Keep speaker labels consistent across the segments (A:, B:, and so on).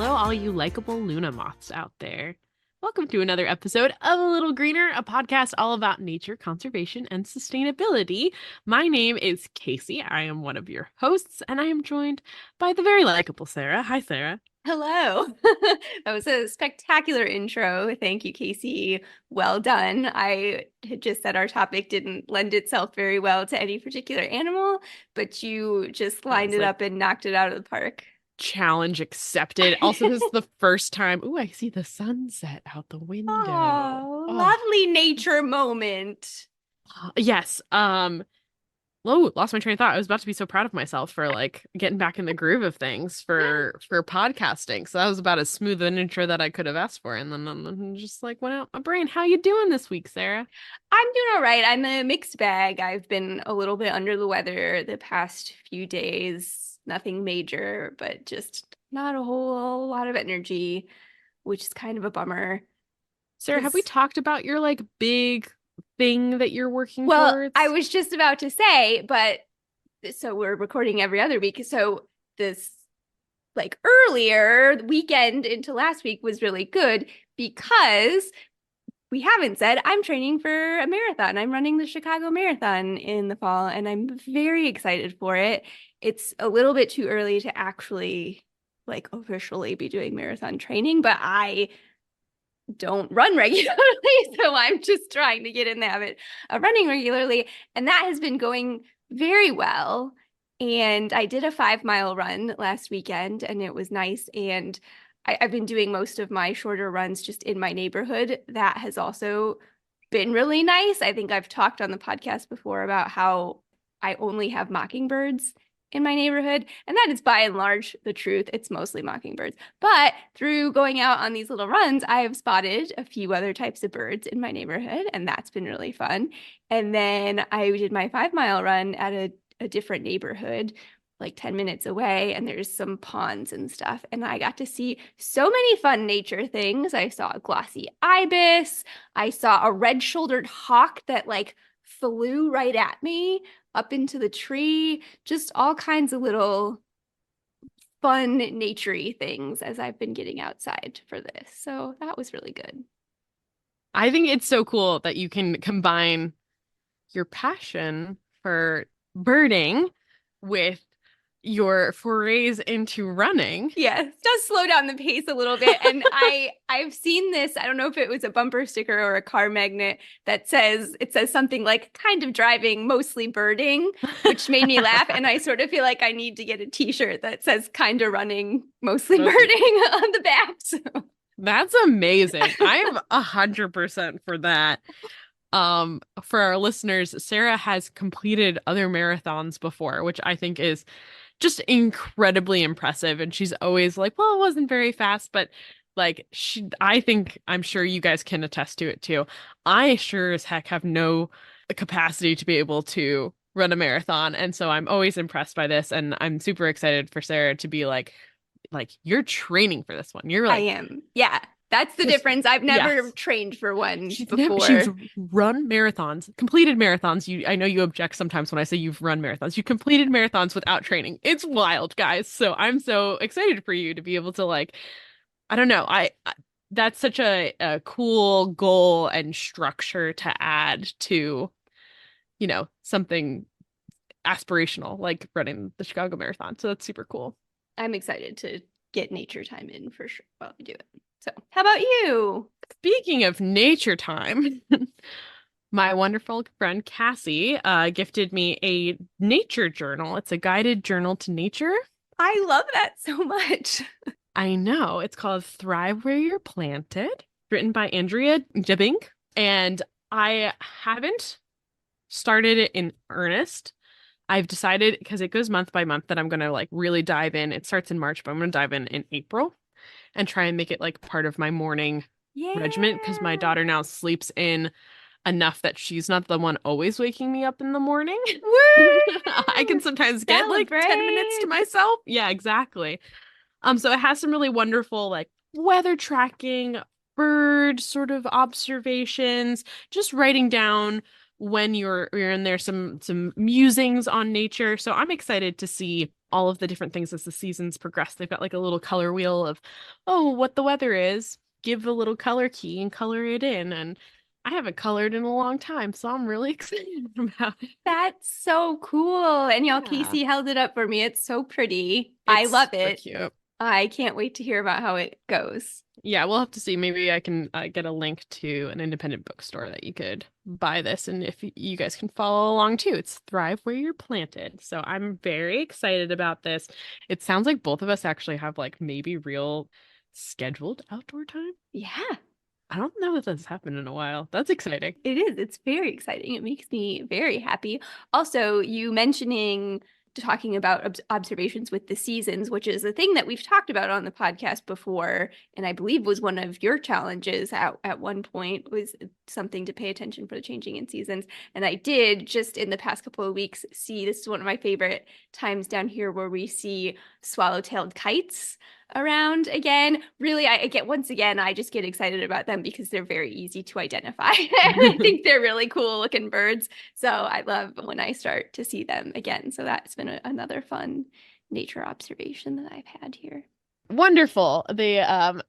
A: Hello, all you likable Luna moths out there. Welcome to another episode of A Little Greener, a podcast all about nature, conservation, and sustainability. My name is Casey. I am one of your hosts, and I am joined by the very likable Sarah. Hi, Sarah.
B: Hello. That was a spectacular intro. Thank you, Casey. Well done. I had just said our topic didn't lend itself very well to any particular animal, but you just
A: I
B: lined
A: was
B: it
A: like,
B: up and knocked it out of the park.
A: challenge accepted. Also, this is the first time. Ooh, I see the sunset out the window.
B: Oh,
A: Oh,
B: lovely nature moment.
A: yes. Oh, lost my train of thought. I was about to be so proud of myself for like getting back in the groove of things for podcasting. So that was about as smooth an intro that I could have asked for, and then just like went out my brain. How you doing this week, Sarah?
B: I'm doing all right. I'm a mixed bag. I've been a little bit under the weather the past few days. Nothing major, but just not a whole lot of energy, which is kind of a bummer.
A: Sarah, have we
B: Because,
A: talked about your like big thing that you're working
B: well, I
A: towards?
B: was just about to say, but so we're recording every other week. So this like earlier weekend into last week was really good because we haven't said I'm training for a marathon. I'm running the Chicago Marathon in the fall and I'm very excited for it. It's a little bit too early to actually like officially be doing marathon training, but I don't run regularly. So I'm just trying to get in the habit of running regularly. And that has been going very well. And I did a 5 mile run last weekend and it was nice. And I've been doing most of my shorter runs just in my neighborhood. That has also been really nice. I think I've talked on the podcast before about how I only have mockingbirds in my neighborhood. And that is by and large the truth. It's mostly mockingbirds. But through going out on these little runs, I have spotted a few other types of birds in my neighborhood, and that's been really fun. And then I did my 5 mile run at a different neighborhood, like 10 minutes away, and there's some ponds and stuff. And I got to see so many fun nature things. I saw a glossy ibis. I saw a red-shouldered hawk that like flew right at me up into the tree, just all kinds of little fun naturey things as I've been getting outside for this. So that was really good.
A: I think it's so cool that you can combine your passion for birding with your forays into running.
B: Yeah, it does slow down the pace a little bit. And I've seen this, I don't know if it was a bumper sticker or a car magnet that says it says something like kind of driving, mostly birding, which made me laugh. And I sort of feel like I need to get a t-shirt that says kind of running, mostly birding
A: Mostly.
B: on the back. So.
A: That's amazing. I'm 100% for that. For our listeners, Sarah has completed other marathons before, which I think is just incredibly impressive. And she's always like, well, it wasn't very fast, but like I think I'm sure you guys can attest to it too. I sure as heck have no capacity to be able to run a marathon. And so I'm always impressed by this. And I'm super excited for Sarah to be like you're training for this one. You're
B: I
A: like,
B: am. Yeah. That's the
A: because
B: difference. I've never
A: yes.
B: trained for one
A: She's
B: before.
A: run marathons, completed marathons. I know you object sometimes when I say you've run marathons. You completed marathons without training. It's wild, guys. So I'm so excited for you to be able to like, I don't know. That's such a cool goal and structure to add to, something aspirational like running the Chicago Marathon. So that's super cool.
B: I'm excited to get nature time in for sure while we do it. So, how about you?
A: Speaking of nature time, my wonderful friend Cassie gifted me a nature journal. It's a guided journal to nature.
B: I love that so much.
A: I know. It's called Thrive Where You're Planted, written by Andrea Jibbing. And I haven't started it in earnest. I've decided, because it goes month by month, that I'm going to like really dive in. It starts in March, but I'm going to dive in April and try and make it like part of my morning regimen because my
B: Yeah.
A: daughter now sleeps in enough that she's not the one always waking me up in the morning. I can
B: Woo!
A: sometimes get like 10 minutes to
B: Celebrate.
A: myself. Yeah, exactly. So it has some really wonderful like weather tracking, bird sort of observations, just writing down when you're in there, some musings on nature. So I'm excited to see all of the different things as the seasons progress. They've got like a little color wheel of, oh, what the weather is. Give a little color key and color it in. And I haven't colored in a long time, so I'm really excited about it.
B: That's so cool. And y'all,
A: Yeah,
B: Casey held it up for me. It's so pretty. I
A: it's
B: love
A: super
B: it.
A: cute.
B: I can't wait to hear about how it goes.
A: Yeah, we'll have to see. Maybe I can get a link to an independent bookstore that you could buy this, and if you guys can follow along too. It's Thrive Where You're Planted. So I'm very excited about this. It sounds like both of us actually have like maybe real scheduled outdoor time.
B: Yeah,
A: I don't know if that's happened in a while. That's exciting.
B: it is. It's very exciting. It makes me very happy. Also, you mentioning talking about observations with the seasons, which is a thing that we've talked about on the podcast before, and I believe was one of your challenges at one point, was something to pay attention for the changing in seasons. And I did just in the past couple of weeks see, this is one of my favorite times down here where we see swallow-tailed kites around again. Really, I get, once again, I just get excited about them because they're very easy to identify. I think they're really cool looking birds. So I love when I start to see them again. So that's been another fun nature observation that I've had here.
A: Wonderful. The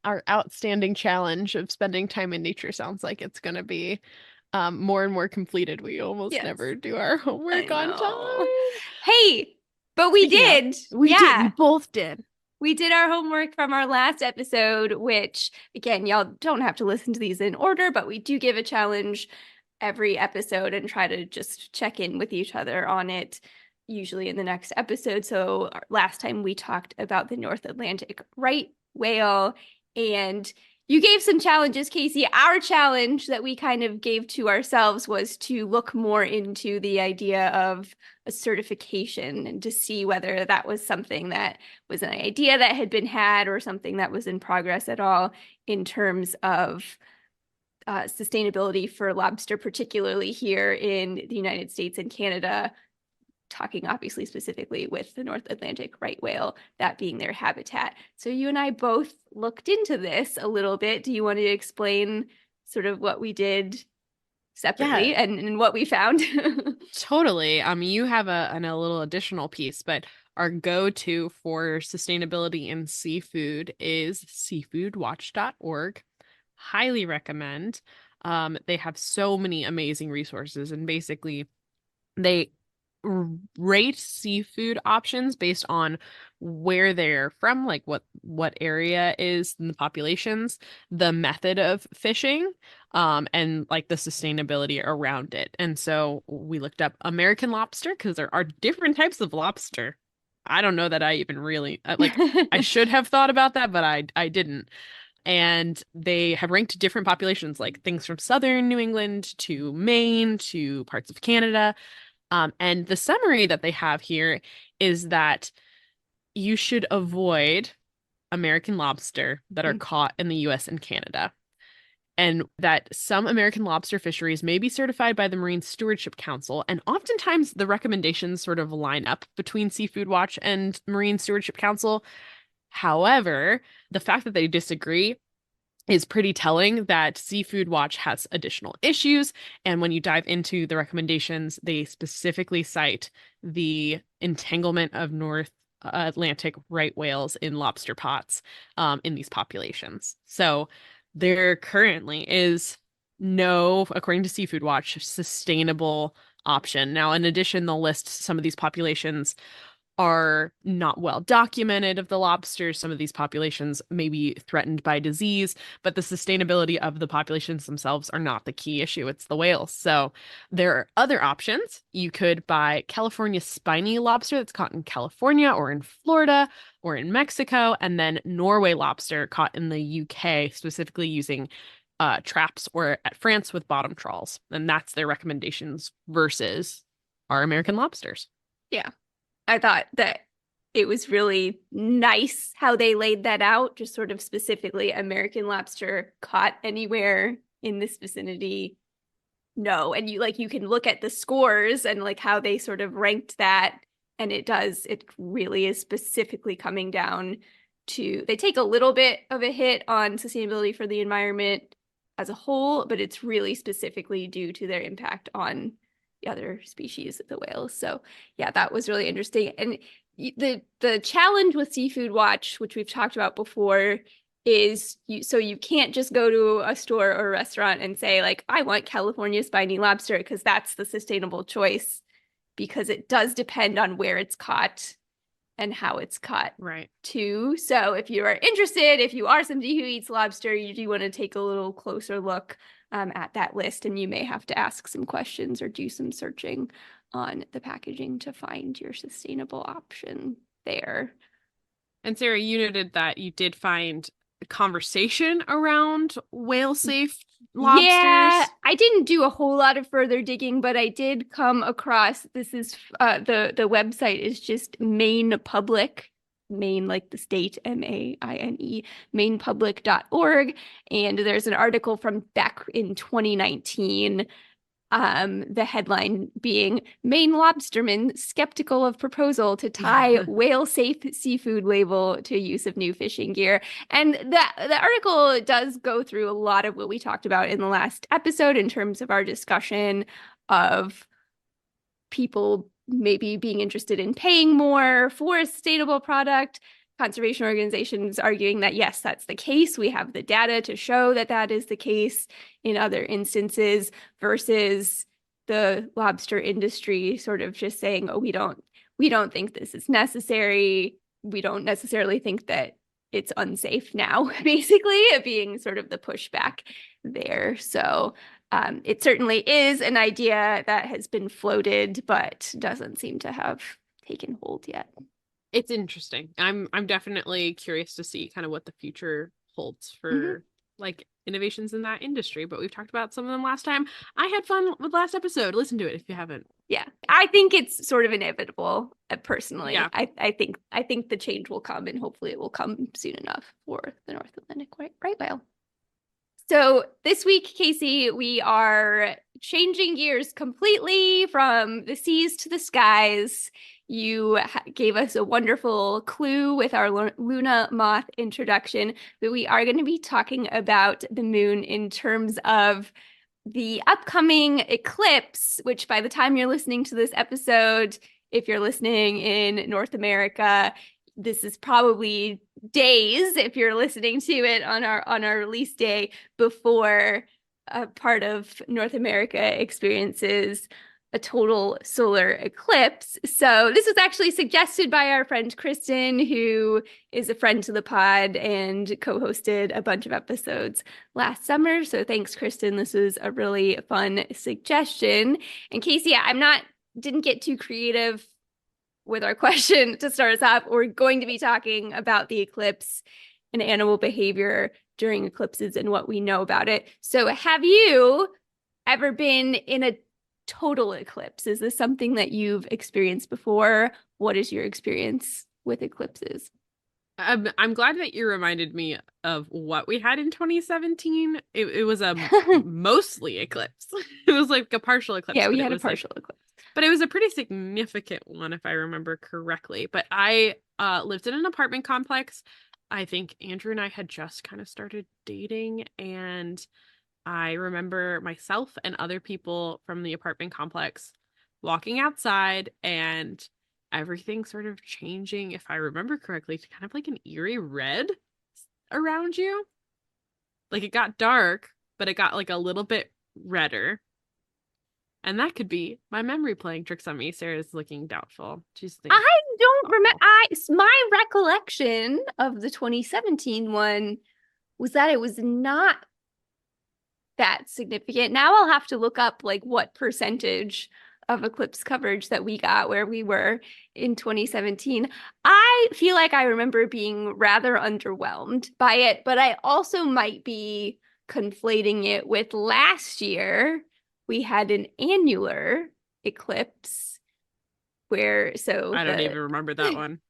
A: our outstanding challenge of spending time in nature sounds like it's going to be more and more completed. We almost
B: Yes,
A: never do our
B: I
A: homework on
B: know.
A: time.
B: Hey, but we
A: Speaking of,
B: did.
A: we did, we
B: Yeah.
A: both did.
B: We did our homework from our last episode, which again, y'all don't have to listen to these in order, but we do give a challenge every episode and try to just check in with each other on it, usually in the next episode. So last time we talked about the North Atlantic right whale, and you gave some challenges, Casey. Our challenge that we kind of gave to ourselves was to look more into the idea of a certification and to see whether that was something that was an idea that had been had or something that was in progress at all in terms of sustainability for lobster, particularly here in the United States and Canada, talking obviously specifically with the North Atlantic right whale, that being their habitat. So you and I both looked into this a little bit. Do you want to explain sort of what we did separately
A: Yeah,
B: and what we found?
A: totally. You have a little additional piece, but our go-to for sustainability in seafood is seafoodwatch.org. Highly recommend. They have so many amazing resources, and basically they rate seafood options based on where they're from, like what area is in the populations, the method of fishing, and like the sustainability around it. And so we looked up American lobster because there are different types of lobster. I don't know that I even really like I should have thought about that, but I didn't. And they have ranked different populations, like things from southern New England to Maine to parts of Canada. And the summary that they have here is that you should avoid American lobster that are caught in the US and Canada. And that some American lobster fisheries may be certified by the Marine Stewardship Council. And oftentimes the recommendations sort of line up between Seafood Watch and Marine Stewardship Council. However, the fact that they disagree is pretty telling that Seafood Watch has additional issues. And when you dive into the recommendations, they specifically cite the entanglement of North Atlantic right whales in lobster pots in these populations. So there currently is no, according to Seafood Watch, sustainable option. Now, in addition, they'll list some of these populations are not well documented of the lobsters. Some of these populations may be threatened by disease, but the sustainability of the populations themselves are not the key issue. It's the whales. So there are other options. You could buy California spiny lobster that's caught in California or in Florida or in Mexico, and then Norway lobster caught in the UK, specifically using traps, or at France with bottom trawls. And that's their recommendations versus our American lobsters.
B: Yeah. I thought that it was really nice how they laid that out, just sort of specifically American lobster caught anywhere in this vicinity. No. And you can look at the scores and like how they sort of ranked that. And it really is specifically coming down to, they take a little bit of a hit on sustainability for the environment as a whole, but it's really specifically due to their impact on the other species of the whales. So yeah, that was really interesting. And the challenge with Seafood Watch, which we've talked about before, is you can't just go to a store or a restaurant and say like, I want California spiny lobster, because that's the sustainable choice, because it does depend on where it's caught and how it's caught
A: Right.
B: too. So if you are interested, if you are somebody who eats lobster, you do want to take a little closer look at that list, and you may have to ask some questions or do some searching on the packaging to find your sustainable option there.
A: And Sarah, you noted that you did find conversation around whale safe
B: Yeah,
A: lobsters.
B: I didn't do a whole lot of further digging, but I did come across this is the website is just Maine Public, Maine like the state, MAINE, mainepublic.org. And there's an article from back in 2019, the headline being Maine lobstermen skeptical of proposal to tie whale safe seafood label to use of new fishing gear. And the article does go through a lot of what we talked about in the last episode in terms of our discussion of people maybe being interested in paying more for a sustainable product. Conservation organizations arguing that, yes, that's the case. We have the data to show that that is the case in other instances, versus the lobster industry sort of just saying, oh, we don't think this is necessary. We don't necessarily think that it's unsafe now, basically, it being sort of the pushback there. So it certainly is an idea that has been floated, but doesn't seem to have taken hold yet.
A: It's interesting. I'm definitely curious to see kind of what the future holds
B: Mm-hmm.
A: for like innovations in that industry, but we've talked about some of them last time. I had fun with last episode. Listen to it if you haven't.
B: Yeah, I think it's sort of inevitable, personally.
A: Yeah.
B: I think the change will come, and hopefully it will come soon enough for the North Atlantic right whale. So this week, Casey, we are changing gears completely from the seas to the skies. You gave us a wonderful clue with our Luna moth introduction, but we are going to be talking about the moon in terms of the upcoming eclipse, which by the time you're listening to this episode, if you're listening in North America, this is probably days, if you're listening to it on our release day, before a part of North America experiences a total solar eclipse. So this was actually suggested by our friend Kristen, who is a friend to the pod and co-hosted a bunch of episodes last summer. So thanks, Kristen. This was a really fun suggestion. And Casey, didn't get too creative with our question to start us off. We're going to be talking about the eclipse and animal behavior during eclipses and what we know about it. So have you ever been in a total eclipse? Is this something that you've experienced before? What is your experience with eclipses?
A: I'm glad that you reminded me of what we had in 2017. It was a mostly eclipse. It was like a partial eclipse,
B: Yeah, we
A: but it
B: had a
A: was like,
B: partial eclipse.
A: but it was a pretty significant one if I remember correctly. But I lived in an apartment complex. I think Andrew and I had just kind of started dating, and I remember myself and other people from the apartment complex walking outside and everything sort of changing, if I remember correctly, to kind of like an eerie red around you. Like it got dark, but it got like a little bit redder. And that could be my memory playing tricks on me. Sarah's looking doubtful. She's thinking,
B: I don't remember.
A: thoughtful.
B: My recollection of the 2017 one was that it was not that significant. Now I'll have to look up like what percentage of eclipse coverage that we got where we were in 2017. I feel like I remember being rather underwhelmed by it, but I also might be conflating it with last year. We had an annular eclipse where
A: I don't even remember that one.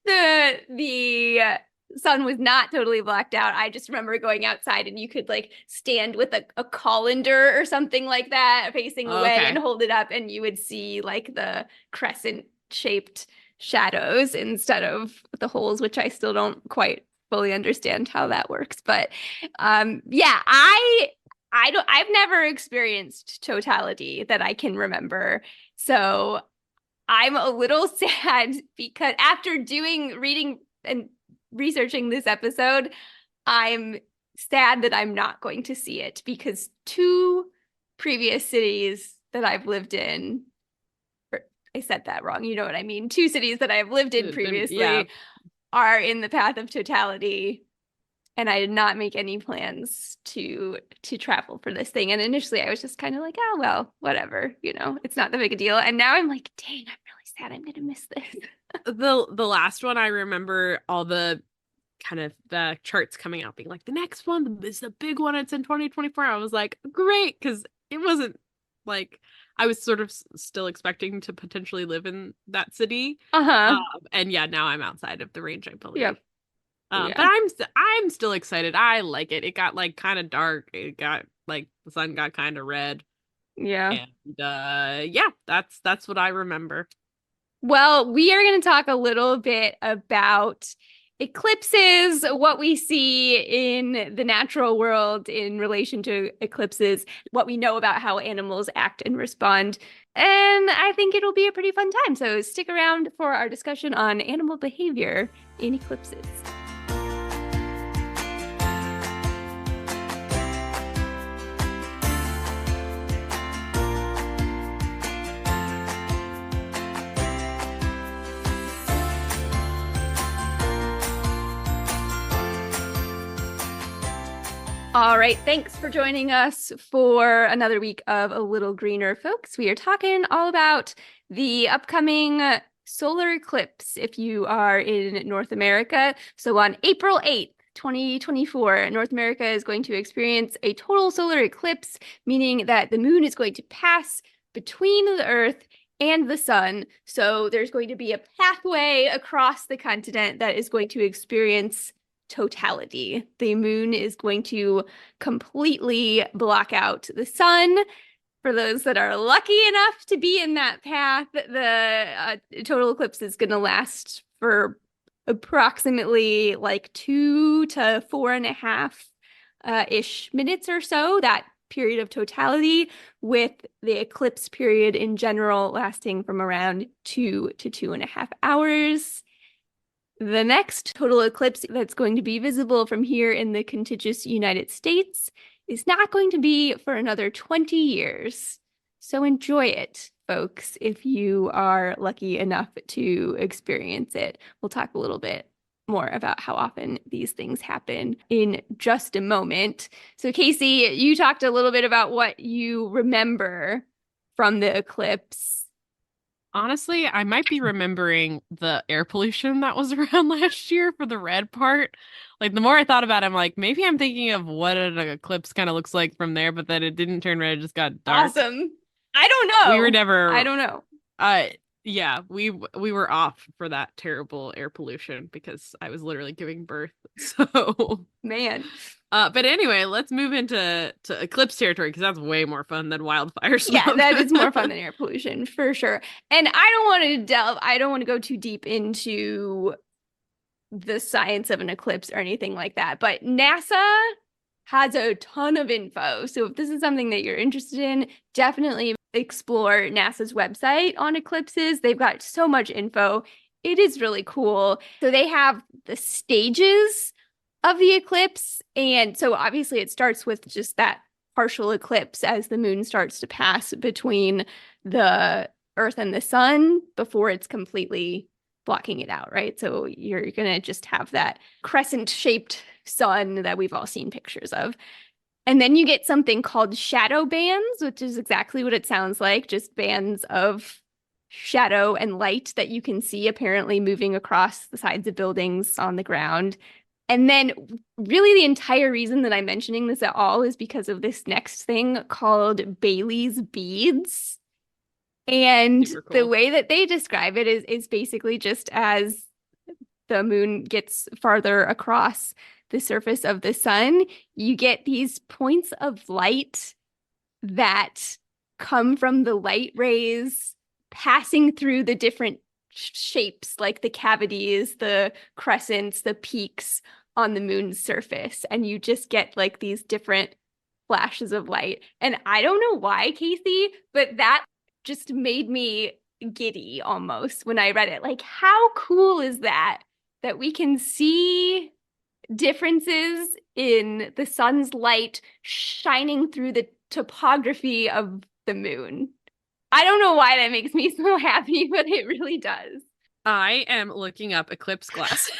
B: the sun was not totally blacked out. I just remember going outside and you could like stand with a colander or something like that facing away and
A: Okay.
B: hold it up, and you would see like the crescent shaped shadows instead of the holes, which I still don't quite fully understand how that works. But yeah, I've never experienced totality that I can remember. So I'm a little sad because after reading and researching this episode, I'm sad that I'm not going to see it because two previous cities that I've lived in, I said that wrong. You know what I mean? Two cities that I've lived in
A: Yeah.
B: previously are in the path of totality, and I did not make any plans to travel for this thing. And initially I was just kind of like, oh well, whatever, it's not that big a deal. And now I'm like, dang, I'm really sad I'm gonna miss this.
A: The last one I remember all the kind of the charts coming out being like the next one is the big one, it's in 2024. I was like, great, because it wasn't like I was sort of still expecting to potentially live in that city.
B: Uh-huh.
A: And yeah, now I'm outside of the range, I believe.
B: Yep.
A: But
B: Yeah.
A: I'm still excited. I like it. It got like kind of dark. It got like the sun got kind of red.
B: Yeah.
A: And yeah, that's what I remember.
B: Well, we are going to talk a little bit about eclipses, what we see in the natural world in relation to eclipses, what we know about how animals act and respond. And I think it'll be a pretty fun time. So stick around for our discussion on animal behavior in eclipses. All right, thanks for joining us for another week of A Little Greener, folks. We are talking all about the upcoming solar eclipse if you are in North America. So on April 8th, 2024, North America is going to experience a total solar eclipse, meaning that the moon is going to pass between the Earth and the sun. So there's going to be a pathway across the continent that is going to experience totality. The moon is going to completely block out the sun. For those that are lucky enough to be in that path, the total eclipse is going to last for approximately like 2 to 4.5 ish minutes or so, that period of totality, with the eclipse period in general lasting from around 2 to 2.5 hours. The next total eclipse that's going to be visible from here in the contiguous United States is not going to be for another 20 years. So enjoy it, folks, if you are lucky enough to experience it. We'll talk a little bit more about how often these things happen in just a moment. So Casey, you talked a little bit about what you remember from the eclipse.
A: Honestly, I might be remembering the air pollution that was around last year for the red part. Like the more I thought about it, I'm like, maybe I'm thinking of what an eclipse kind of looks like from there, but then it didn't turn red, it just got dark.
B: Awesome. I don't
A: We were
B: know. I
A: never
B: don't know.
A: uh yeah, we were off for that terrible air pollution because I was literally giving birth. So
B: Man.
A: but anyway, let's move into eclipse territory because that's way more fun than wildfire
B: Yeah,
A: smoke.
B: that is more fun than air pollution for sure. And I don't want to go too deep into the science of an eclipse or anything like that, but NASA has a ton of info. So if this is something that you're interested in, definitely explore NASA's website on eclipses. They've got so much info. It is really cool. So they have the stages of the eclipse. And so obviously it starts with just that partial eclipse as the moon starts to pass between the Earth and the sun before it's completely blocking it out, right? So you're going to just have that crescent-shaped sun that we've all seen pictures of. And then you get something called shadow bands, which is exactly what it sounds like, just bands of shadow and light that you can see apparently moving across the sides of buildings on the ground. And then really the entire reason that I'm mentioning this at all is because of this next thing called Baily's beads. And
A: Super
B: the
A: cool.
B: way that they describe it is basically just as the moon gets farther across the surface of the sun, you get these points of light that come from the light rays passing through the different shapes, like the cavities, the crescents, the peaks on the moon's surface. And you just get like these different flashes of light. And I don't know why, Casey, but that just made me giddy almost when I read it. Like, how cool is that? That we can see differences in the sun's light shining through the topography of the moon. I don't know why that makes me so happy, but it really does.
A: I am looking up eclipse glasses.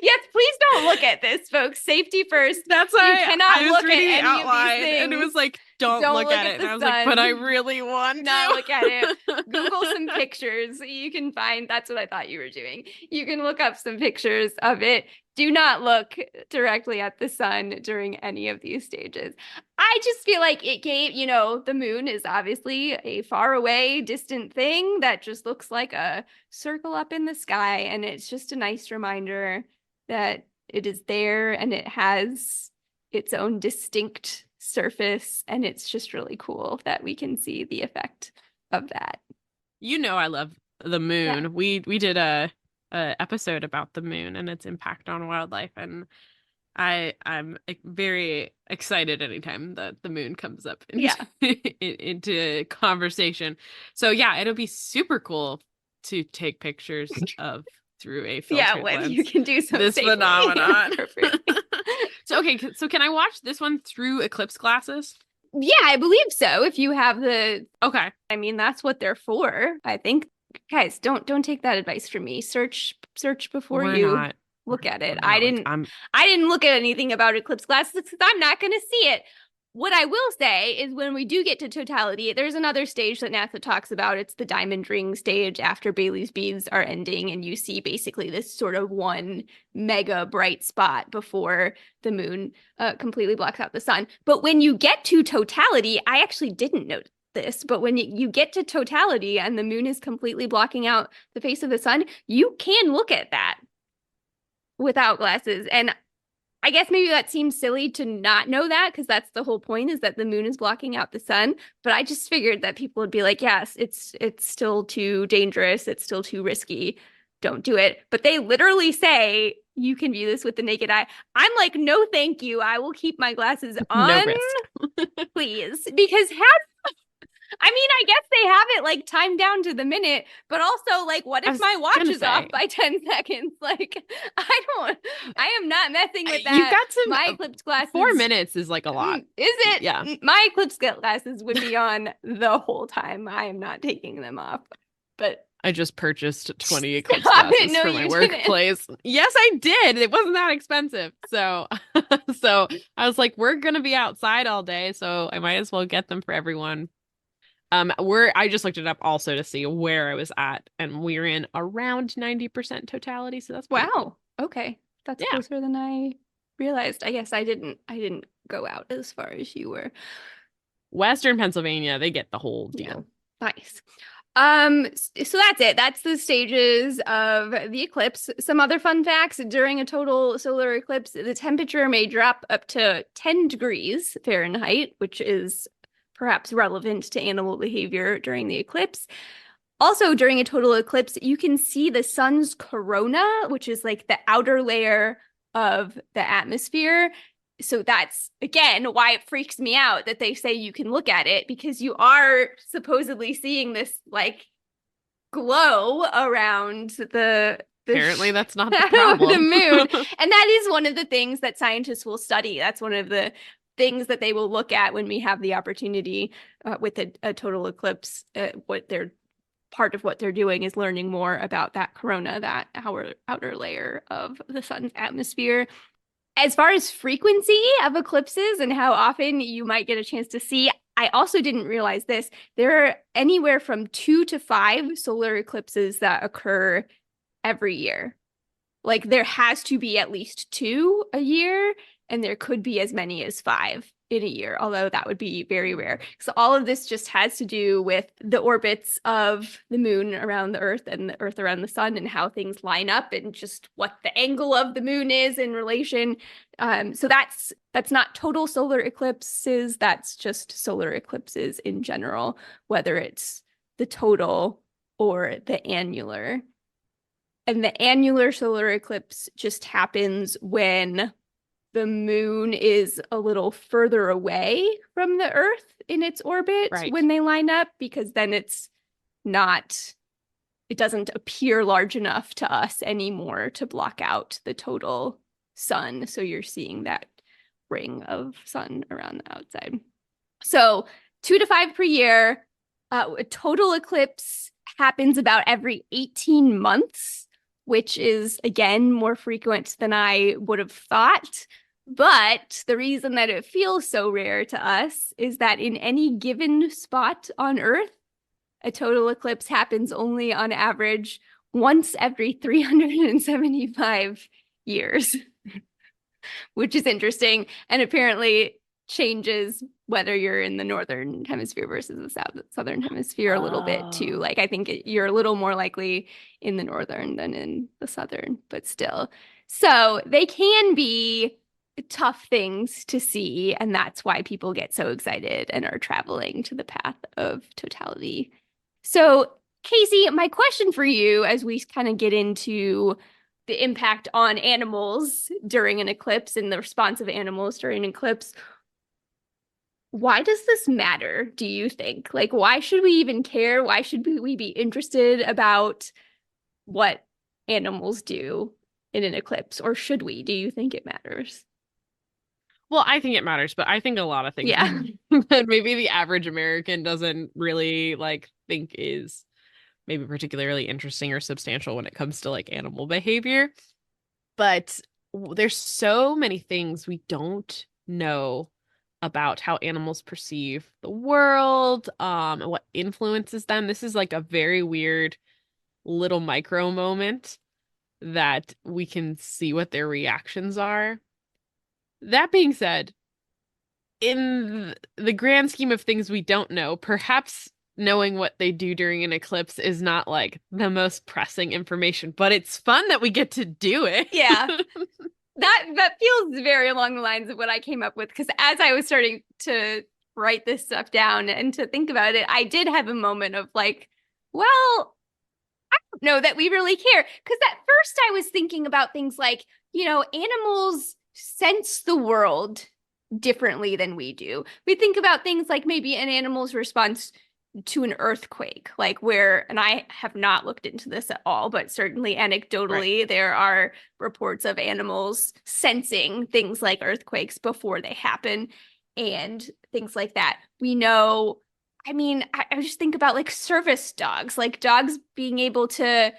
B: Yes, please don't look at this, folks. Safety first.
A: That's why
B: you cannot
A: I was
B: look
A: reading
B: at
A: it
B: any
A: out
B: of
A: loud,
B: these things.
A: and it was like, don't look at it. And I was like, but I really want to.
B: Not look at it. Google some pictures. You can find, that's what I thought you were doing. You can look up some pictures of it. Do not look directly at the sun during any of these stages. I just feel like it gave, the moon is obviously a far away, distant thing that just looks like a circle up in the sky. And it's just a nice reminder that it is there and it has its own distinct surface. And it's just really cool that we can see the effect of that.
A: I love the moon.
B: Yeah.
A: We did a episode about the moon and its impact on wildlife, and I'm very excited anytime that the moon comes up into conversation. So yeah, it'll be super cool to take pictures of through a filtered lens.
B: You can do some
A: this
B: safely.
A: phenomenon. So can I watch this one through eclipse glasses?
B: Yeah, I believe so. If you have the
A: okay,
B: I mean that's what they're for. I think, guys, don't take that advice from me. Search before look at it. I didn't look at anything about eclipse glasses because I'm not going to see it. What I will say is when we do get to totality, there's another stage that NASA talks about. It's the diamond ring stage after Baily's beads are ending, and you see basically this sort of one mega bright spot before the moon completely blocks out the sun. But when you get to totality, I actually didn't note this, but when you get to totality and the moon is completely blocking out the face of the sun, you can look at that without glasses. And I guess maybe that seems silly to not know that because that's the whole point, is that the moon is blocking out the sun. But I just figured that people would be like, yes, it's still too dangerous. It's still too risky. Don't do it. But they literally say you can view this with the naked eye. I'm like, no, thank you. I will keep my glasses on.
A: No risk.
B: Please. Because I guess they have it like timed down to the minute, but also like, what if my watch is off by 10 seconds? Like, I am not messing with that.
A: You've got some,
B: my eclipse glasses.
A: 4 minutes is like a lot.
B: Is it?
A: Yeah.
B: My eclipse glasses would be on the whole time. I am not taking them off, but
A: I just purchased 20 eclipse glasses for my workplace. Yes, I did. It wasn't that expensive. So I was like, we're going to be outside all day, so I might as well get them for everyone. I just looked it up also to see where I was at, and we're in around 90% totality, so that's
B: wow.
A: Cool.
B: Okay. That's closer than I realized. I guess I didn't go out as far as you were.
A: Western Pennsylvania, they get the whole deal.
B: Yeah. Nice. So that's it. That's the stages of the eclipse. Some other fun facts: during a total solar eclipse, the temperature may drop up to 10 degrees Fahrenheit, which is perhaps relevant to animal behavior during the eclipse. Also, during a total eclipse, you can see the sun's corona, which is like the outer layer of the atmosphere. So that's, again, why it freaks me out that they say you can look at it, because you are supposedly seeing this like glow around the
A: apparently that's not the problem.
B: The moon. And that is one of the things that scientists will study. That's one of the things that they will look at when we have the opportunity with a total eclipse. Part of what they're doing is learning more about that corona, that outer layer of the sun's atmosphere. As far as frequency of eclipses and how often you might get a chance to see, I also didn't realize this. There are anywhere from 2 to 5 solar eclipses that occur every year. Like, there has to be at least 2 a year, and there could be as many as 5 in a year, although that would be very rare. So all of this just has to do with the orbits of the moon around the Earth and the Earth around the sun, and how things line up, and just what the angle of the moon is in relation. So that's not total solar eclipses. That's just solar eclipses in general, whether it's the total or the annular. And the annular solar eclipse just happens when the moon is a little further away from the Earth in its orbit
A: Right.
B: when they line up, because then it doesn't appear large enough to us anymore to block out the total sun. So you're seeing that ring of sun around the outside. So 2 to 5 per year. A total eclipse happens about every 18 months, which is, again, more frequent than I would have thought. But the reason that it feels so rare to us is that in any given spot on Earth, a total eclipse happens only on average once every 375 years, which is interesting and apparently changes whether you're in the northern hemisphere versus the southern hemisphere a little bit too. Like I think you're a little more likely in the northern than in the southern, but still. So they can be tough things to see, and that's why people get so excited and are traveling to the path of totality. So, Casey, my question for you as we kind of get into the impact on animals during an eclipse and the response of animals during an eclipse, why does this matter, do you think? Like, why should we even care? Why should we be interested about what animals do in an eclipse? Or should we? Do you think it matters?
A: Well, I think it matters, but I think a lot of things
B: Yeah.
A: that maybe the average American doesn't really like think is maybe particularly interesting or substantial when it comes to like animal behavior. But there's so many things we don't know about how animals perceive the world, and what influences them. This is like a very weird little micro moment that we can see what their reactions are. That being said, in the grand scheme of things we don't know, perhaps knowing what they do during an eclipse is not like the most pressing information, but it's fun that we get to do it.
B: Yeah. That feels very along the lines of what I came up with, because as I was starting to write this stuff down and to think about it, I did have a moment of like, well, I don't know that we really care. Because at first I was thinking about things like, animals sense the world differently than we do. We think about things like maybe an animal's response to an earthquake, like and I have not looked into this at all, but certainly anecdotally, there are reports of animals sensing things like earthquakes before they happen and things like that. We know, I mean, I just think about like service dogs, like dogs being able to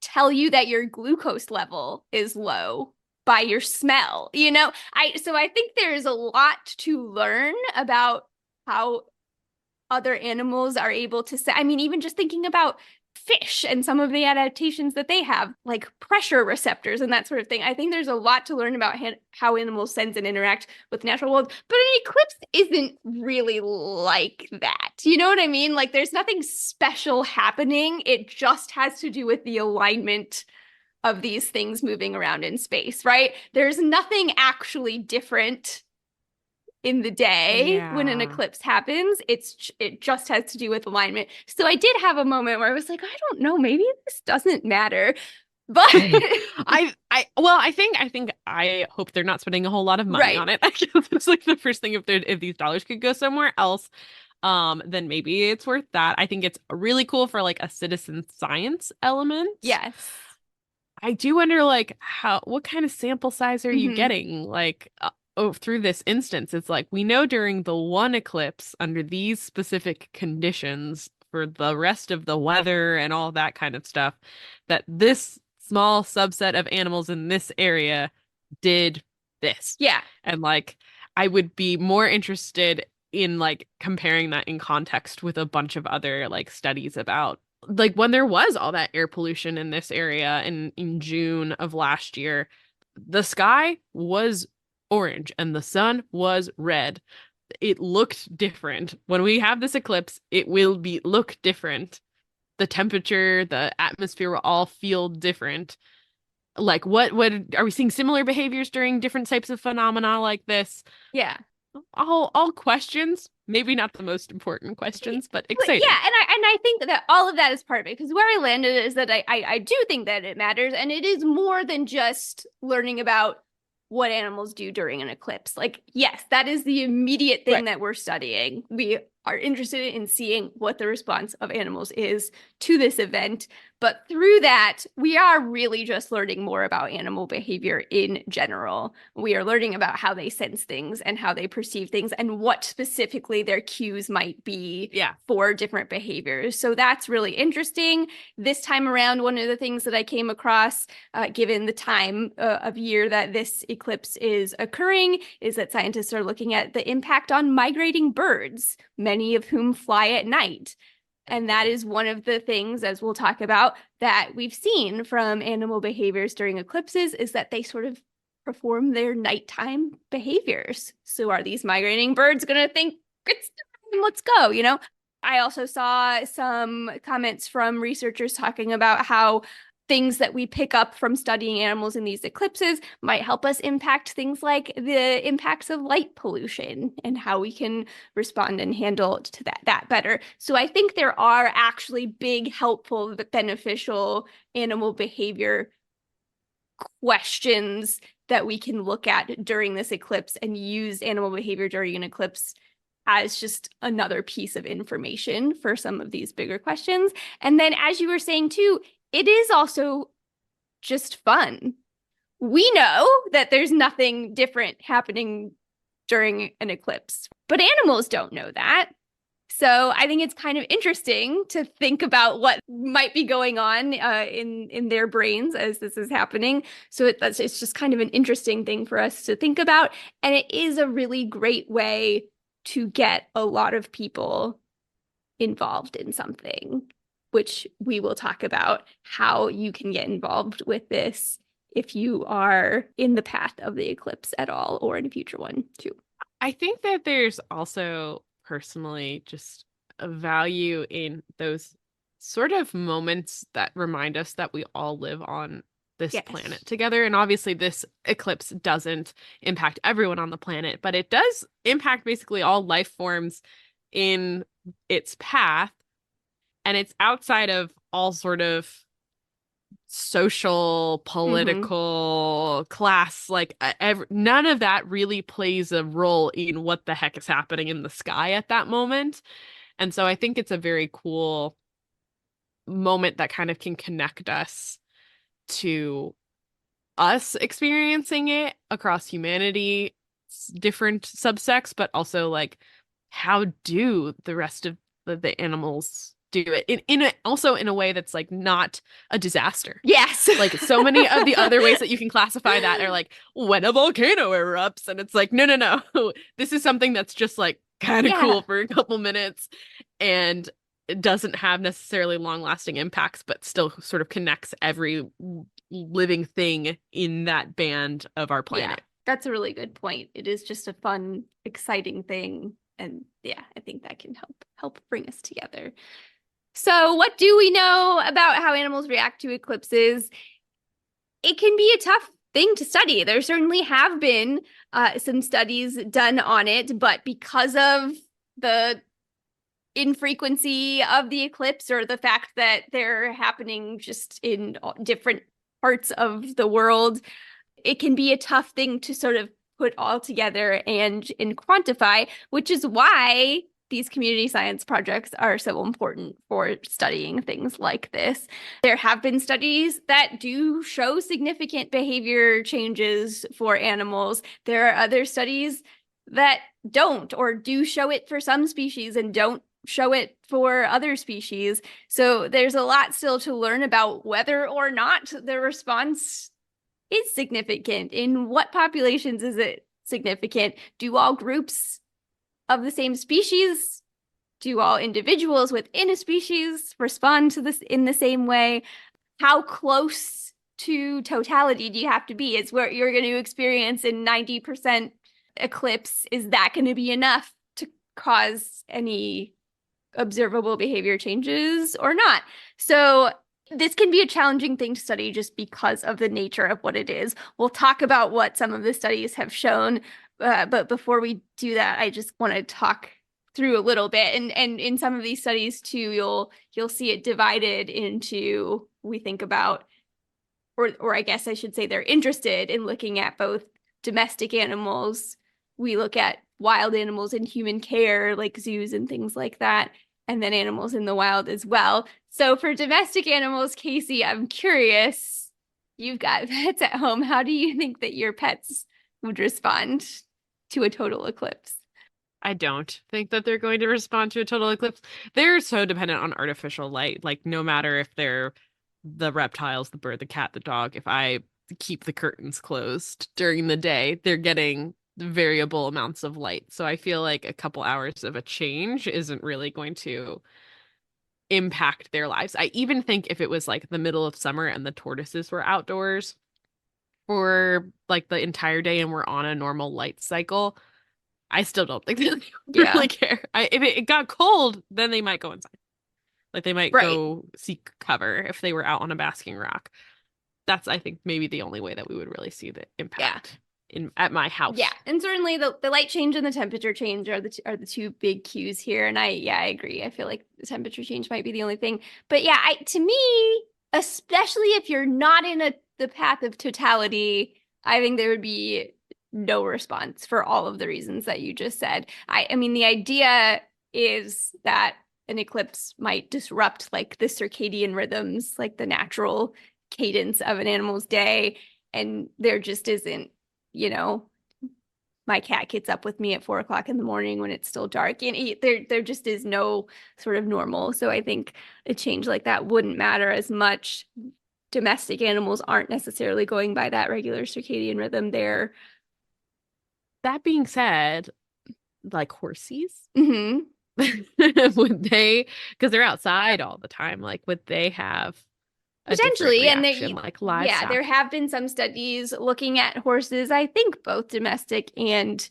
B: tell you that your glucose level is low by your smell. So I think there's a lot to learn about how other animals are able to say. I mean, even just thinking about fish and some of the adaptations that they have, like pressure receptors and that sort of thing. I think there's a lot to learn about how animals sense and interact with the natural world. But an eclipse isn't really like that. You know what I mean? Like there's nothing special happening. It just has to do with the alignment of these things moving around in space, right? There's nothing actually different in the day when an eclipse happens. It just has to do with alignment. So I did have a moment where I was like, I don't know, maybe this doesn't matter. But
A: I hope they're not spending a whole lot of money on it. I guess it's like the first thing, if these dollars could go somewhere else, then maybe it's worth that. I think it's really cool for like a citizen science element.
B: Yes.
A: I do wonder like what kind of sample size are you getting? Like through this instance, it's like we know during the one eclipse under these specific conditions for the rest of the weather and all that kind of stuff, that this small subset of animals in this area did this.
B: Yeah.
A: And like I would be more interested in like comparing that in context with a bunch of other like studies about like when there was all that air pollution in this area in June of last year, the sky was orange and the sun was red. It looked different. When we have this eclipse, it will look different. The temperature, the atmosphere will all feel different. Like what are we seeing similar behaviors during different types of phenomena like this?
B: Yeah.
A: All questions, maybe not the most important questions, but exciting.
B: Yeah, and I think that all of that is part of it, because where I landed is that I do think that it matters, and it is more than just learning about what animals do during an eclipse. Like, yes, that is the immediate thing
A: Right.
B: that we're studying. We are interested in seeing what the response of animals is to this event. But through that, we are really just learning more about animal behavior in general. We are learning about how they sense things and how they perceive things and what specifically their cues might be for different behaviors. So that's really interesting. This time around, one of the things that I came across, given the time of year that this eclipse is occurring, is that scientists are looking at the impact on migrating birds, many of whom fly at night. And that is one of the things, as we'll talk about, that we've seen from animal behaviors during eclipses, is that they sort of perform their nighttime behaviors. So are these migrating birds going to think, it's time, let's go, you know? I also saw some comments from researchers talking about how things that we pick up from studying animals in these eclipses might help us impact things like the impacts of light pollution and how we can respond and handle to that better. So I think there are actually big, helpful, beneficial animal behavior questions that we can look at during this eclipse and use animal behavior during an eclipse as just another piece of information for some of these bigger questions. And then, as you were saying too, it is also just fun. We know that there's nothing different happening during an eclipse, but animals don't know that. So I think it's kind of interesting to think about what might be going on in their brains as this is happening. So it's just kind of an interesting thing for us to think about. And it is a really great way to get a lot of people involved in something, which we will talk about how you can get involved with this if you are in the path of the eclipse at all or in a future one too.
A: I think that there's also personally just a value in those sort of moments that remind us that we all live on this planet together. And obviously this eclipse doesn't impact everyone on the planet, but it does impact basically all life forms in its path. And it's outside of all sort of social, political, class, like none of that really plays a role in what the heck is happening in the sky at that moment. And so I think it's a very cool moment that kind of can connect us to us experiencing it across humanity, different subsects, but also like how do the rest of the animals do it also in a way that's like not a disaster.
B: Yes.
A: Like so many of the other ways that you can classify that are like when a volcano erupts and it's like no. This is something that's just like kind of cool for a couple minutes and it doesn't have necessarily long-lasting impacts, but still sort of connects every living thing in that band of our planet.
B: Yeah, that's a really good point. It is just a fun, exciting thing. And yeah, I think that can help bring us together. So what do we know about how animals react to eclipses? It can be a tough thing to study. There certainly have been some studies done on it, but because of the infrequency of the eclipse or the fact that they're happening just in different parts of the world, it can be a tough thing to sort of put all together and quantify, which is why these community science projects are so important for studying things like this. There have been studies that do show significant behavior changes for animals. There are other studies that don't or do show it for some species and don't show it for other species. So there's a lot still to learn about whether or not the response is significant. In what populations is it significant? Do all groups of the same species, do all individuals within a species respond to this in the same way? How close to totality do you have to be? Is what you're going to experience in 90% eclipse, is that going to be enough to cause any observable behavior changes or not? So this can be a challenging thing to study just because of the nature of what it is. We'll talk about what some of the studies have shown, but before we do that, I just want to talk through a little bit. And in some of these studies too, you'll see it divided into, we think about, or I guess I should say they're interested in looking at both domestic animals. We look at wild animals in human care, like zoos and things like that, and then animals in the wild as well. So for domestic animals, Casey, I'm curious, you've got pets at home. How do you think that your pets would respond to a total eclipse?
A: I don't think that they're going to respond to a total eclipse. They're so dependent on artificial light. Like, no matter if they're the reptiles, the bird, the cat, the dog, if I keep the curtains closed during the day, they're getting variable amounts of light. So I feel like a couple hours of a change isn't really going to impact their lives. I even think if it was like the middle of summer and the tortoises were outdoors for like the entire day and we're on a normal light cycle, I still don't think they
B: Yeah.
A: really care. If it got cold, then they might go inside. Like they might
B: Right.
A: go seek cover if they were out on a basking rock. That's, I think, maybe the only way that we would really see the
B: Yeah.
A: impact in at my house.
B: Yeah, and certainly the light change and the temperature change are the two big cues here. And I agree. I feel like the temperature change might be the only thing. But yeah, to me, especially if you're not in the path of totality, I think there would be no response for all of the reasons that you just said. I mean, the idea is that an eclipse might disrupt like the circadian rhythms, like the natural cadence of an animal's day, and there just isn't, you know, my cat gets up with me at 4 o'clock in the morning when it's still dark, and there just is no sort of normal. So I think a change like that wouldn't matter as much. Domestic animals aren't necessarily going by that regular circadian rhythm there.
A: That being said, like horsies,
B: Mm-hmm.
A: would they, because they're outside all the time, like would they have a different
B: Potentially, and
A: reaction like
B: yeah, there
A: livestock?
B: have been some studies looking at horses, I think both domestic and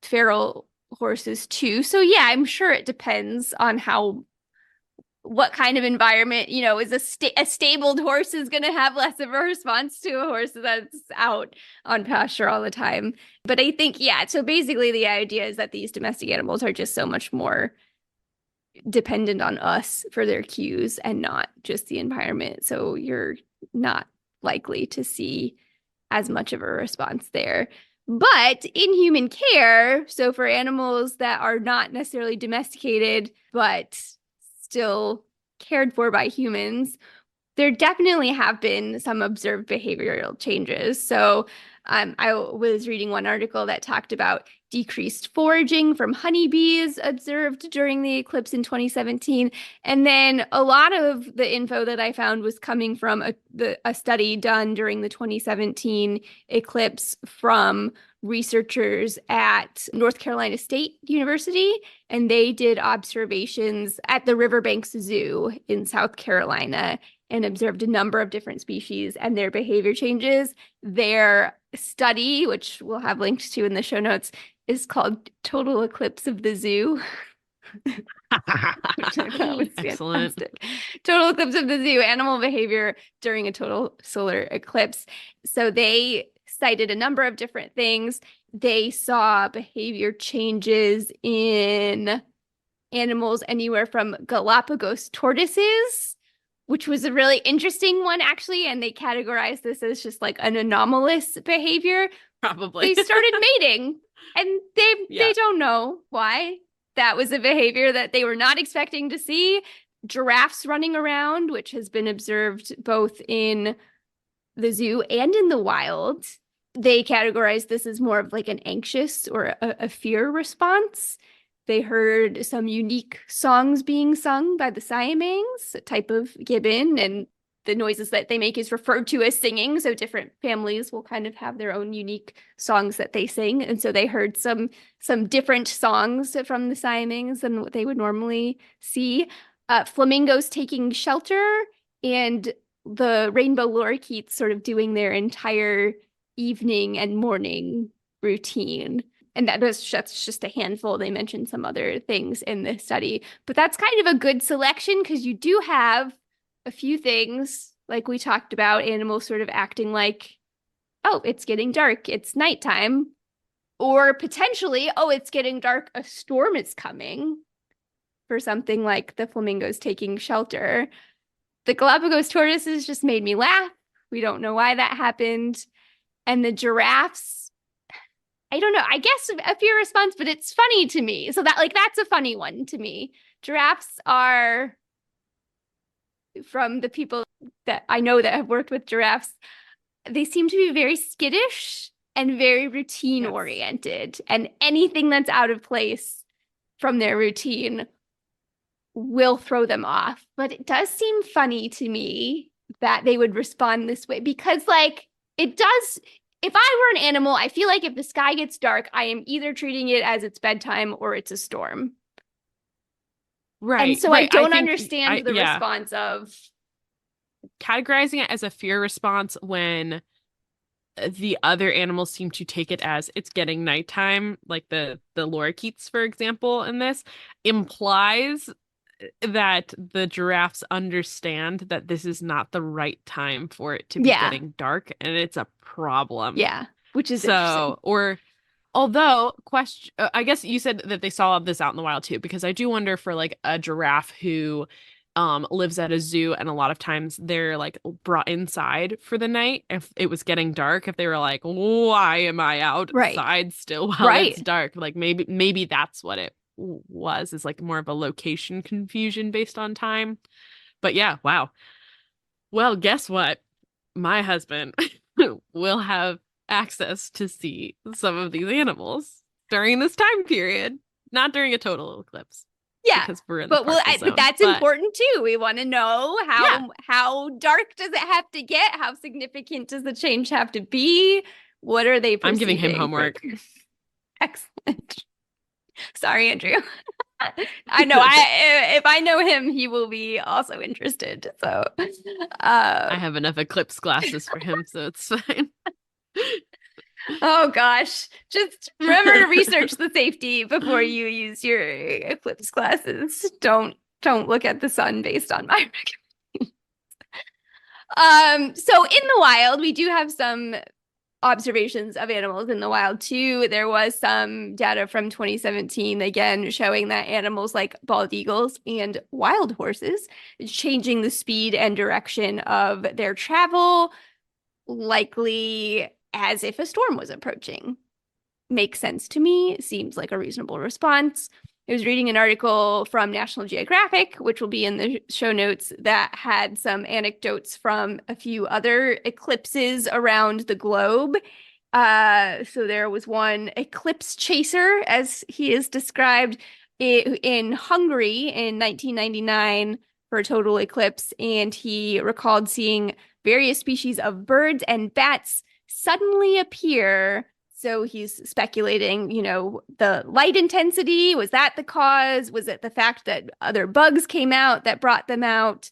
B: feral horses too. So yeah, I'm sure it depends on what kind of environment, is a stabled horse is going to have less of a response to a horse that's out on pasture all the time. But I think, yeah, so basically the idea is that these domestic animals are just so much more dependent on us for their cues and not just the environment. So you're not likely to see as much of a response there. But in human care, so for animals that are not necessarily domesticated, but still cared for by humans, there definitely have been some observed behavioral changes. So I was reading one article that talked about decreased foraging from honeybees observed during the eclipse in 2017. And then a lot of the info that I found was coming from a study done during the 2017 eclipse from researchers at North Carolina State University, and they did observations at the Riverbanks Zoo in South Carolina and observed a number of different species and their behavior changes. Their study, which we'll have linked to in the show notes, is called Total Eclipse of the Zoo. Which I thought was
A: Excellent.
B: fantastic. Total Eclipse of the Zoo, animal behavior during a total solar eclipse. So they cited a number of different things. They saw behavior changes in animals anywhere from Galapagos tortoises, which was a really interesting one, actually. And they categorized this as just like an anomalous behavior.
A: Probably.
B: They started mating, and they
A: Yeah.
B: don't know why. That was a behavior that they were not expecting to see. Giraffes running around, which has been observed both in the zoo and in the wild. They categorized this as more of like an anxious or a fear response. They heard some unique songs being sung by the siamangs, a type of gibbon, and the noises that they make is referred to as singing. So different families will kind of have their own unique songs that they sing. And so they heard some different songs from the siamangs than what they would normally see. Flamingos taking shelter, and the rainbow lorikeets sort of doing their entire evening and morning routine. And that's just a handful. They mentioned some other things in this study, but that's kind of a good selection because you do have a few things like we talked about, animals sort of acting like, oh, it's getting dark, it's nighttime, or potentially, oh, it's getting dark, a storm is coming, for something like the flamingos taking shelter. The Galapagos tortoises just made me laugh. We don't know why that happened. And the giraffes I don't know. I guess a fear response, but it's funny to me. So that like that's a funny one to me. Giraffes are, from the people that I know that have worked with giraffes, they seem to be very skittish and very routine
A: Yes.
B: oriented. And anything that's out of place from their routine will throw them off. But it does seem funny to me that they would respond this way because, like, it does. If I were an animal, I feel like if the sky gets dark, I am either treating it as it's bedtime or it's a storm. And
A: Right,
B: so I
A: right. I
B: don't
A: think
B: understand
A: I
B: the
A: yeah,
B: response of,
A: categorizing it as a fear response when the other animals seem to take it as it's getting nighttime, like the lorikeets, for example, in this, implies that the giraffes understand that this is not the right time for it to be
B: yeah,
A: getting dark, and it's a problem.
B: yeah, which is interesting.
A: So, or although question, I guess you said that they saw this out in the wild too, because I do wonder for like a giraffe who lives at a zoo and a lot of times they're like brought inside for the night if it was getting dark, if they were like, why am I
B: Right,
A: outside still while it's
B: right.
A: dark? Like maybe that's what it was, is like more of a location confusion based on time. But yeah, wow. Well, guess what? My husband will have access to see some of these animals during this time period, not during a total eclipse
B: Yeah.
A: because we're in the
B: But well,
A: partial
B: but
A: zone.
B: that's
A: But
B: important too. We want to know
A: yeah,
B: how dark does it have to get? How significant does the change have to be? What are they
A: I'm giving him
B: perceiving for?
A: homework.
B: Excellent. Sorry, Andrew. I know I if I know him, he will be also interested. So,
A: I
B: uh,
A: have enough eclipse glasses for him, so it's fine.
B: oh gosh, just remember to research the safety before you use your eclipse glasses. Don't look at the sun based on my recommendation. So in the wild, we do have some observations of animals in the wild too. There was some data from 2017 again showing that animals like bald eagles and wild horses changing the speed and direction of their travel, likely as if a storm was approaching. Makes sense to me. Seems like a reasonable response. I was reading an article from National Geographic, which will be in the show notes, that had some anecdotes from a few other eclipses around the globe. So there was one eclipse chaser, as he is described, in Hungary in 1999 for a total eclipse, and he recalled seeing various species of birds and bats suddenly appear. So he's speculating, the light intensity, was that the cause? Was it the fact that other bugs came out that brought them out?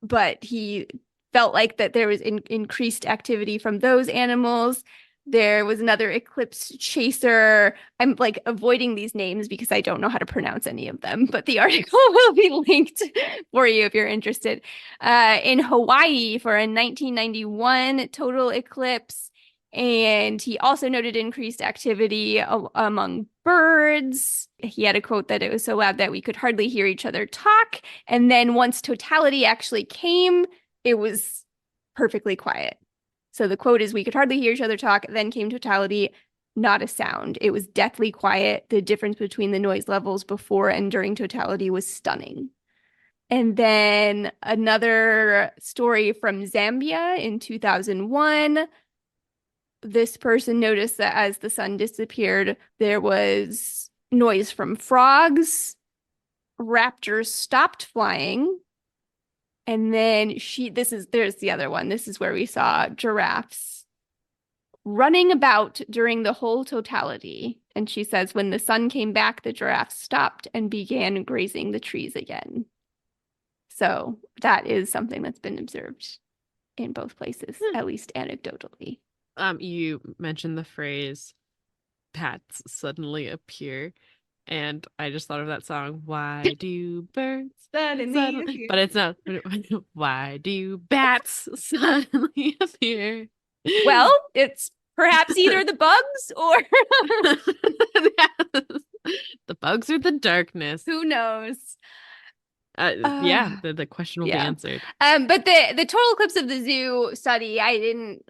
B: But he felt like that there was increased activity from those animals. There was another eclipse chaser. I'm like avoiding these names because I don't know how to pronounce any of them, but the article will be linked for you if you're interested. In Hawaii for a 1991 total eclipse. And he also noted increased activity among birds. He had a quote that it was so loud that we could hardly hear each other talk. And then once totality actually came, it was perfectly quiet. So the quote is, we could hardly hear each other talk. Then came totality, not a sound. It was deathly quiet. The difference between the noise levels before and during totality was stunning. And then another story from Zambia in 2001. This person noticed that as the sun disappeared, there was noise from frogs. Raptors stopped flying. And then there's the other one. This is where we saw giraffes running about during the whole totality. And she says, when the sun came back, the giraffes stopped and began grazing the trees again. So that is something that's been observed in both places, at least anecdotally.
A: You mentioned the phrase "bats suddenly appear," and I just thought of that song. Why do birds
B: Suddenly
A: suddenly?
B: appear.
A: But it's not. Why do bats suddenly appear?
B: Well, it's perhaps either the bugs or
A: The bugs or the darkness.
B: who knows.
A: Yeah,
B: Uh,
A: the question will be
B: yeah.
A: answered.
B: But the total eclipse of the zoo study, I didn't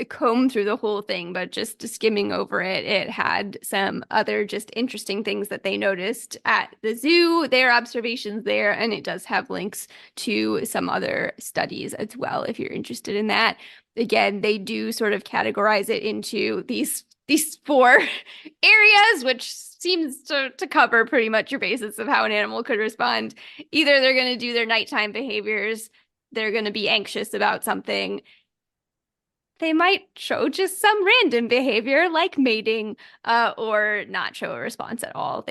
B: comb through the whole thing, but just skimming over it, it had some other just interesting things that they noticed at the zoo, their observations there, and it does have links to some other studies as well if you're interested in that. Again, they do sort of categorize it into these four areas, which seems to cover pretty much your basis of how an animal could respond. Either they're going to do their nighttime behaviors, they're going to be anxious about something, they might show just some random behavior like mating, or not show a response at all.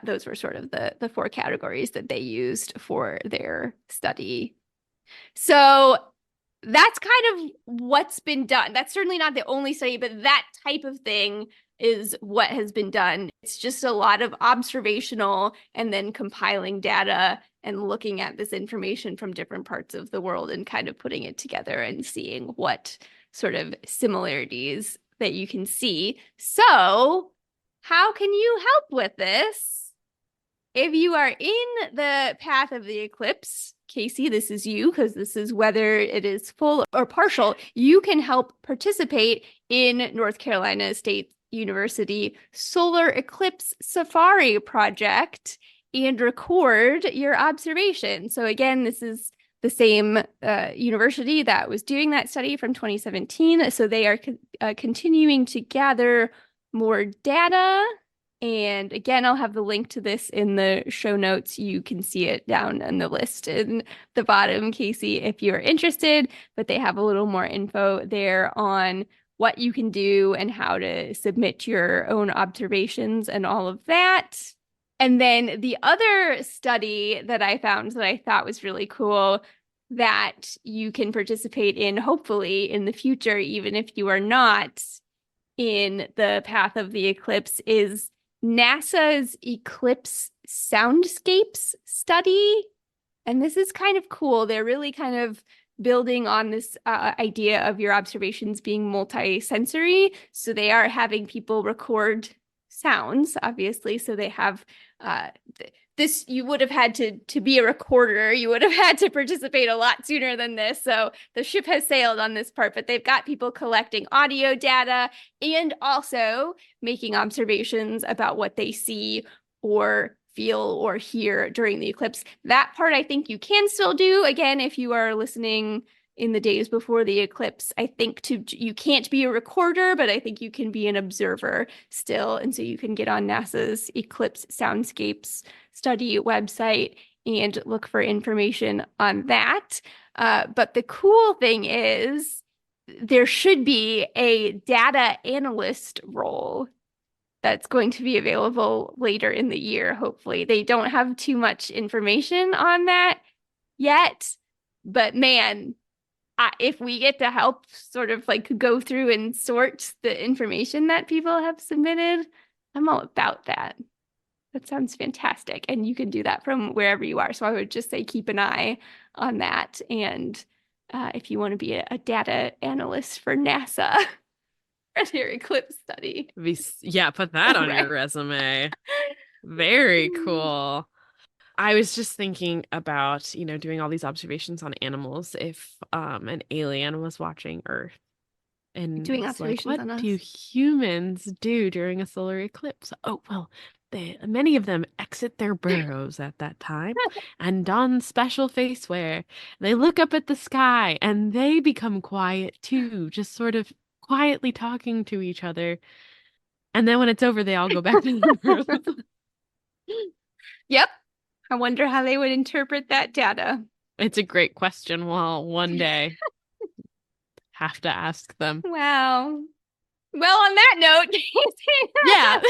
B: Those were sort of the four categories that they used for their study. So that's kind of what's been done. That's certainly not the only study, but that type of thing is what has been done. It's just a lot of observational and then compiling data and looking at this information from different parts of the world and kind of putting it together and seeing what sort of similarities that you can see. So, how can you help with this? If you are in the path of the eclipse, Casey, this is you, because this is whether it is full or partial. You can help participate in North Carolina State University Solar Eclipse Safari project and record your observation. So again, this is the same university that was doing that study from 2017. So they are continuing to gather more data. And again, I'll have the link to this in the show notes. You can see it down in the list in the bottom, Casey, if you're interested. But they have a little more info there on what you can do and how to submit your own observations and all of that. And then the other study that I found that I thought was really cool that you can participate in, hopefully in the future, even if you are not in the path of the eclipse, is NASA's Eclipse Soundscapes study. And this is kind of cool. They're really kind of building on this idea of your observations being multi-sensory. So they are having people record sounds, obviously. So they have this, you would have had to be a recorder. You would have had to participate a lot sooner than this. So the ship has sailed on this part, but they've got people collecting audio data and also making observations about what they see or feel or hear during the eclipse. That part I think you can still do. Again, if you are listening in the days before the eclipse, I think you can't be a recorder, but I think you can be an observer still. And so you can get on NASA's Eclipse Soundscapes study website and look for information on that. But the cool thing is there should be a data analyst role that's going to be available later in the year, hopefully. They don't have too much information on that yet, but man, if we get to help sort of like go through and sort the information that people have submitted, I'm all about that. That sounds fantastic. And you can do that from wherever you are. So I would just say keep an eye on that. And if you want to be a data analyst for NASA for their eclipse study.
A: Yeah, put that on your resume. Very cool. I was just thinking about, doing all these observations on animals if an alien was watching Earth and
B: doing
A: was like,
B: observations on
A: what
B: us.
A: do humans do during a solar eclipse? Oh, well, many of them exit their burrows at that time and don special face wear. They look up at the sky and they become quiet too, just sort of quietly talking to each other. And then when it's over, they all go back to their burrows.
B: Yep. I wonder how they would interpret that data.
A: It's a great question. Well, one day have to ask them.
B: Wow. Well, on that note,
A: Yeah.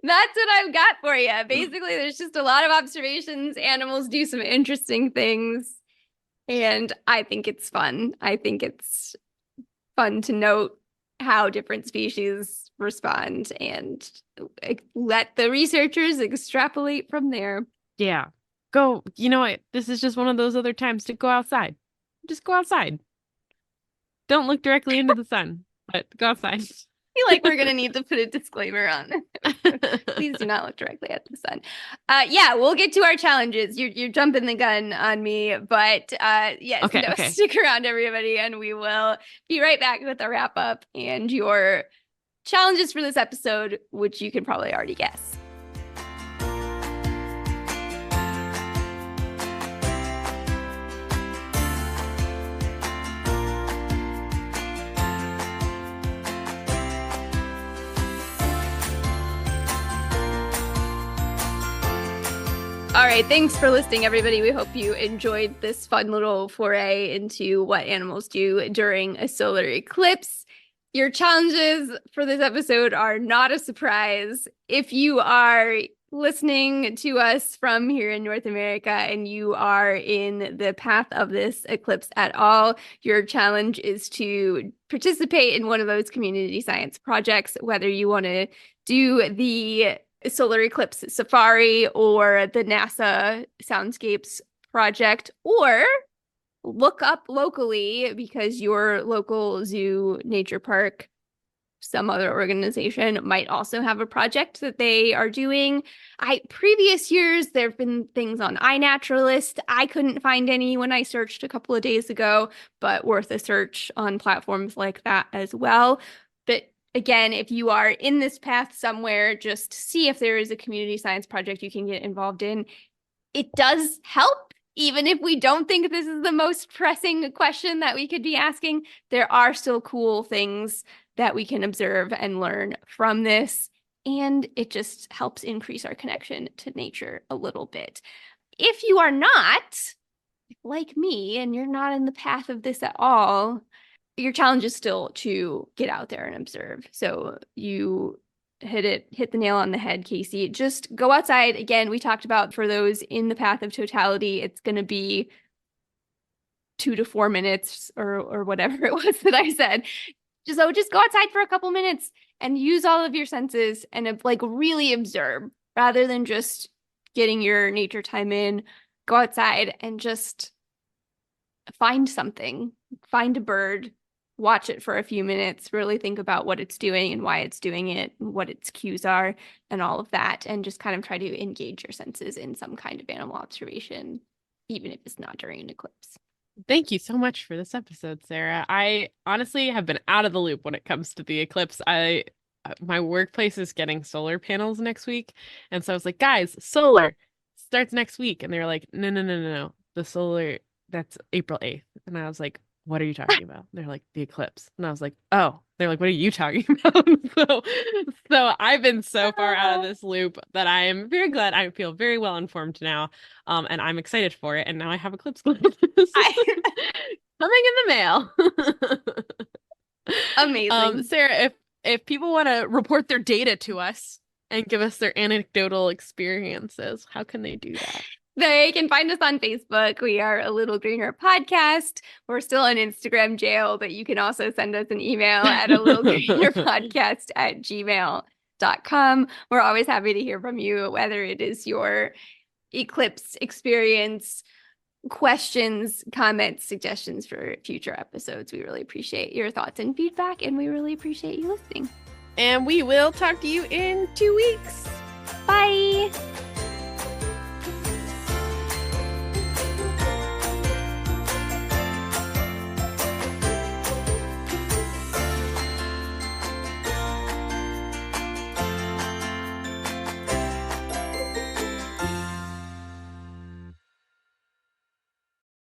B: that's what I've got for you. Basically, there's just a lot of observations. Animals do some interesting things, and I think it's fun. I think it's fun to note how different species respond and let the researchers extrapolate from there.
A: Yeah. Go. You know what? This is just one of those other times to go outside. Just go outside. Don't look directly into the sun, but go outside.
B: feel like we're gonna need to put a disclaimer on. Please do not look directly at the sun. Yeah, we'll get to our challenges. You're jumping the gun on me, but yes,
A: Okay,
B: no,
A: okay.
B: stick around, everybody, and we will be right back with a wrap up and your challenges for this episode, which you can probably already guess. All right, thanks for listening, everybody. We hope you enjoyed this fun little foray into what animals do during a solar eclipse. Your challenges for this episode are not a surprise. If you are listening to us from here in North America and you are in the path of this eclipse at all, your challenge is to participate in one of those community science projects, whether you want to do the Solar Eclipse Safari or the NASA Soundscapes project, or look up locally because your local zoo, nature park, some other organization might also have a project that they are doing. Previous years, there have been things on iNaturalist. I couldn't find any when I searched a couple of days ago, but worth a search on platforms like that as well. But again, if you are in this path somewhere, just see if there is a community science project you can get involved in. It does help. Even if we don't think this is the most pressing question that we could be asking, there are still cool things that we can observe and learn from this. And it just helps increase our connection to nature a little bit. If you are not like me and you're not in the path of this at all, your challenge is still to get out there and observe. So you hit the nail on the head, Casey. Just go outside. Again, we talked about for those in the path of totality, it's going to be 2 to 4 minutes or whatever it was that I said. So just go outside for a couple minutes and use all of your senses and like really observe rather than just getting your nature time in. Go outside and just find something, find a bird, watch it for a few minutes, really think about what it's doing and why it's doing it, and what its cues are, and all of that, and just kind of try to engage your senses in some kind of animal observation, even if it's not during an eclipse.
A: Thank you so much for this episode, Sarah. I honestly have been out of the loop when it comes to the eclipse. My workplace is getting solar panels next week, and so I was like, guys, solar starts next week, and they were like, no. The solar, that's April 8th. And I was like, what are you talking about? They're like, the eclipse. And I was like, oh. They're like, what are you talking about? So I've been so far out of this loop that I am very glad. I feel very well informed now. And I'm excited for it. And now I have eclipse glasses coming in the mail.
B: Amazing.
A: Sarah, if people want to report their data to us and give us their anecdotal experiences, how can they do that?
B: They can find us on Facebook. We are A Little Greener Podcast. We're still in Instagram jail, but you can also send us an email at alittlegreenerpodcast@gmail.com. We're always happy to hear from you, whether it is your eclipse experience, questions, comments, suggestions for future episodes. We really appreciate your thoughts and feedback, and we really appreciate you listening.
A: And we will talk to you in 2 weeks.
B: Bye.